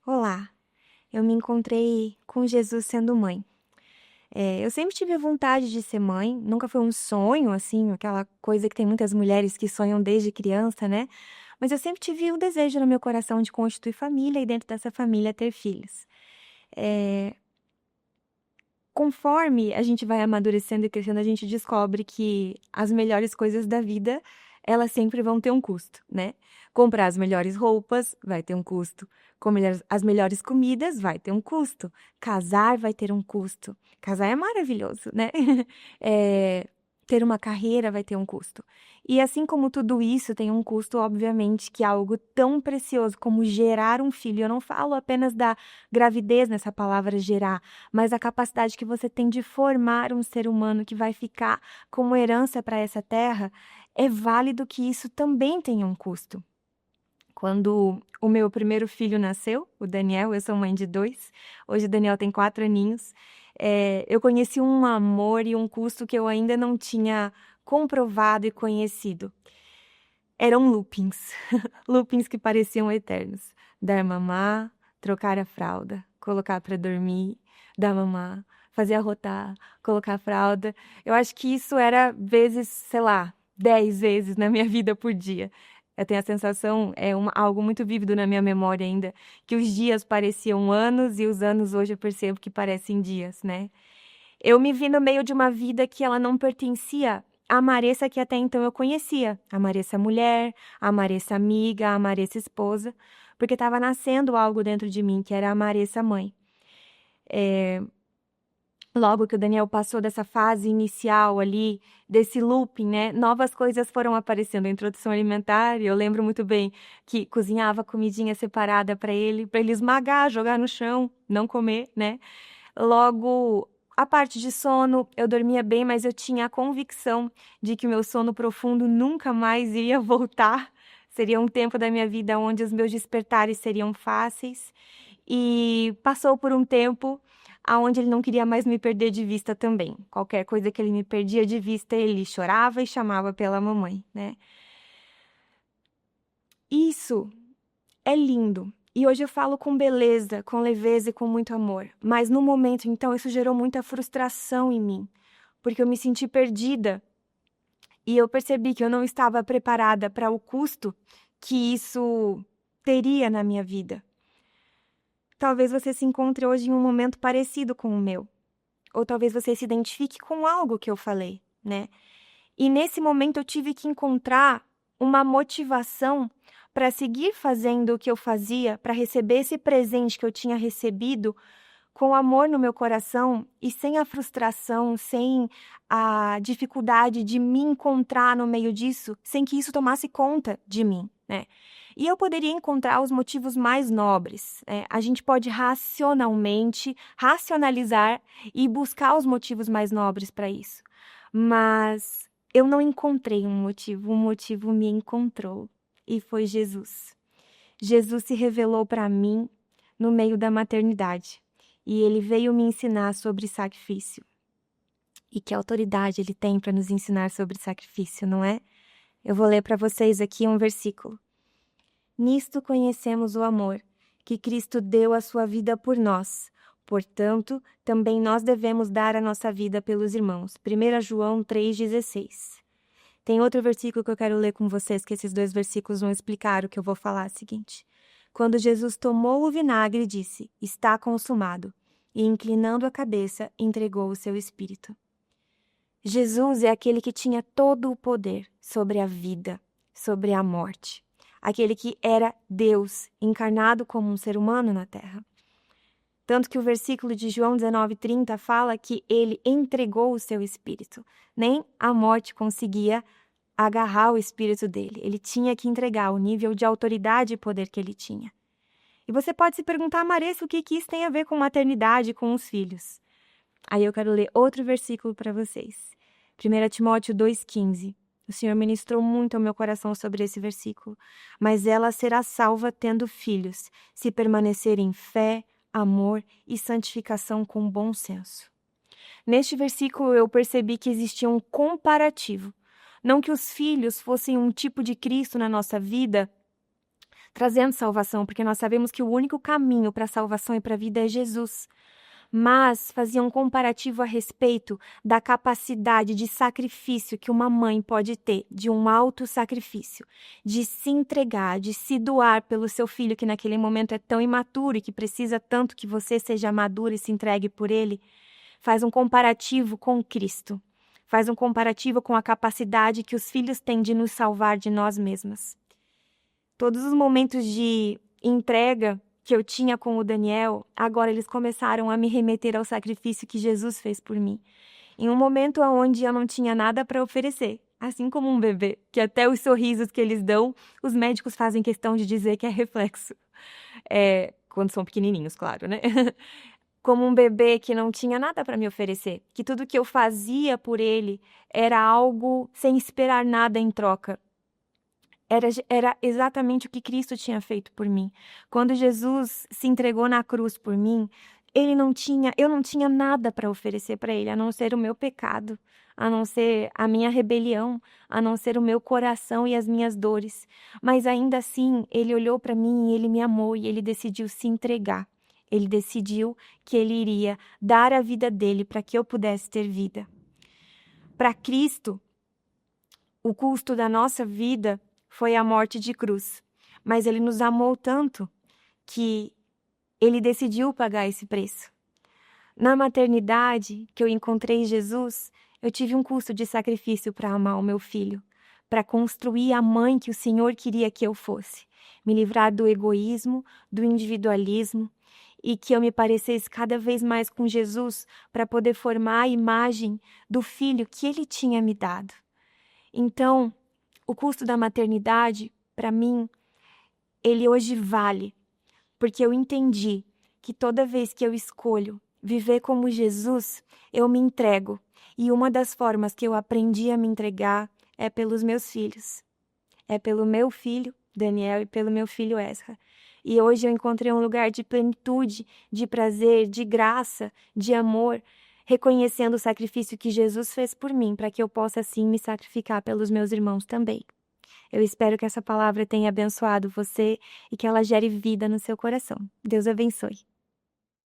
Olá, eu me encontrei com Jesus sendo mãe. Eu sempre tive a vontade de ser mãe, nunca foi um sonho, assim, aquela coisa que tem muitas mulheres que sonham desde criança, né? Mas eu sempre tive o desejo no meu coração de constituir família e dentro dessa família ter filhos. Eh, Conforme a gente vai amadurecendo e crescendo, a gente descobre que as melhores coisas da vida, elas sempre vão ter um custo, né. Comprar as melhores roupas vai ter um custo, comer as melhores comidas vai ter um custo, casar vai ter um custo. Casar é maravilhoso, né. Eh, Ter uma carreira vai ter um custo. E assim como tudo isso tem um custo, obviamente que algo tão precioso como gerar um filho, eu não falo apenas da gravidez nessa palavra gerar, mas a capacidade que você tem de formar um ser humano que vai ficar como herança para essa terra, é válido que isso também tenha um custo. Quando o meu primeiro filho nasceu, o Daniel, eu sou mãe de 2, hoje o Daniel tem 4 aninhos, eu conheci um amor e um custo que eu ainda não tinha comprovado e conhecido. Eram loopings, loopings que pareciam eternos. Dar mamar, trocar a fralda, colocar para dormir, dar mamar, fazer arrotar, colocar a fralda. Eu acho que isso era vezes, sei lá, 10 vezes na minha vida por dia. Eu tenho a sensação, algo muito vívido na minha memória ainda, que os dias pareciam anos e os anos hoje eu percebo que parecem dias, né. Eu me vi no meio de uma vida que ela não pertencia à Maressa que até então eu conhecia, a Maressa mulher, a Maressa amiga, a Maressa esposa, porque estava nascendo algo dentro de mim que era a Maressa mãe. Logo que o Daniel passou dessa fase inicial ali, desse looping, né, novas coisas foram aparecendo, a introdução alimentar, e eu lembro muito bem que cozinhava comidinha separada para ele esmagar, jogar no chão, não comer, né. Logo, a parte de sono, eu dormia bem, mas eu tinha a convicção de que o meu sono profundo nunca mais iria voltar. Seria um tempo da minha vida onde os meus despertares seriam fáceis. E passou por um tempo aonde ele não queria mais me perder de vista também. Qualquer coisa que ele me perdia de vista, ele chorava e chamava pela mamãe, né. Isso é lindo. E hoje eu falo com beleza, com leveza e com muito amor. Mas no momento, então, isso gerou muita frustração em mim, porque eu me senti perdida e eu percebi que eu não estava preparada para o custo que isso teria na minha vida. Talvez você se encontre hoje em um momento parecido com o meu, ou talvez você se identifique com algo que eu falei, né? E nesse momento eu tive que encontrar uma motivação para seguir fazendo o que eu fazia, para receber esse presente que eu tinha recebido com amor no meu coração e sem a frustração, sem a dificuldade de me encontrar no meio disso, sem que isso tomasse conta de mim, né. E eu poderia encontrar os motivos mais nobres, a gente pode racionalmente racionalizar e buscar os motivos mais nobres para isso, mas eu não encontrei um motivo me encontrou, e foi Jesus. Jesus se revelou para mim no meio da maternidade, e ele veio me ensinar sobre sacrifício. E que autoridade ele tem para nos ensinar sobre sacrifício, não é? Eu vou ler para vocês aqui um versículo. Nisto conhecemos o amor, que Cristo deu a sua vida por nós. Portanto, também nós devemos dar a nossa vida pelos irmãos. 1 João 3,16. Tem outro versículo que eu quero ler com vocês, que esses 2 versículos vão explicar o que eu vou falar, seguinte. Quando Jesus tomou o vinagre, disse: Está consumado. E inclinando a cabeça, entregou o seu espírito. Jesus é aquele que tinha todo o poder sobre a vida, sobre a morte. Aquele que era Deus, encarnado como um ser humano na terra. Tanto que o versículo de João 19:30 fala que ele entregou o seu espírito. Nem a morte conseguia agarrar o espírito dele. Ele tinha que entregar o nível de autoridade e poder que ele tinha. E você pode se perguntar, Maressa, o que isso tem a ver com maternidade, com os filhos? Aí eu quero ler outro versículo para vocês. 1 Timóteo 2,15. O Senhor ministrou muito ao meu coração sobre esse versículo. Mas ela será salva tendo filhos, se permanecer em fé, amor e santificação com bom senso. Neste versículo eu percebi que existia um comparativo. Não que os filhos fossem um tipo de Cristo na nossa vida, trazendo salvação, porque nós sabemos que o único caminho para a salvação e para a vida é Jesus. Mas fazia um comparativo a respeito da capacidade de sacrifício que uma mãe pode ter, de um alto sacrifício, de se entregar, de se doar pelo seu filho que naquele momento é tão imaturo e que precisa tanto que você seja madura e se entregue por ele. Faz um comparativo com Cristo. Faz um comparativo com a capacidade que os filhos têm de nos salvar de nós mesmas. Todos os momentos de entrega que eu tinha com o Daniel, agora eles começaram a me remeter ao sacrifício que Jesus fez por mim. Em um momento onde eu não tinha nada para oferecer, assim como um bebê, que até os sorrisos que eles dão, os médicos fazem questão de dizer que é reflexo. Quando são pequenininhos, claro, né? Como um bebê que não tinha nada para me oferecer, que tudo que eu fazia por ele era algo sem esperar nada em troca. Era exatamente o que Cristo tinha feito por mim. Quando Jesus se entregou na cruz por mim, eu não tinha nada para oferecer para ele, a não ser o meu pecado, a não ser a minha rebelião, a não ser o meu coração e as minhas dores. Mas ainda assim, ele olhou para mim e ele me amou e ele decidiu se entregar. Ele decidiu que ele iria dar a vida dele para que eu pudesse ter vida. Para Cristo, o custo da nossa vida foi a morte de cruz, mas ele nos amou tanto que ele decidiu pagar esse preço. Na maternidade que eu encontrei Jesus, eu tive um custo de sacrifício para amar o meu filho, para construir a mãe que o Senhor queria que eu fosse, me livrar do egoísmo, do individualismo e que eu me parecesse cada vez mais com Jesus para poder formar a imagem do filho que ele tinha me dado. Então, o custo da maternidade, para mim, ele hoje vale, porque eu entendi que toda vez que eu escolho viver como Jesus, eu me entrego. E uma das formas que eu aprendi a me entregar é pelos meus filhos. É pelo meu filho, Daniel, e pelo meu filho, Ezra. E hoje eu encontrei um lugar de plenitude, de prazer, de graça, de amor, reconhecendo o sacrifício que Jesus fez por mim, para que eu possa, assim, me sacrificar pelos meus irmãos também. Eu espero que essa palavra tenha abençoado você e que ela gere vida no seu coração. Deus abençoe.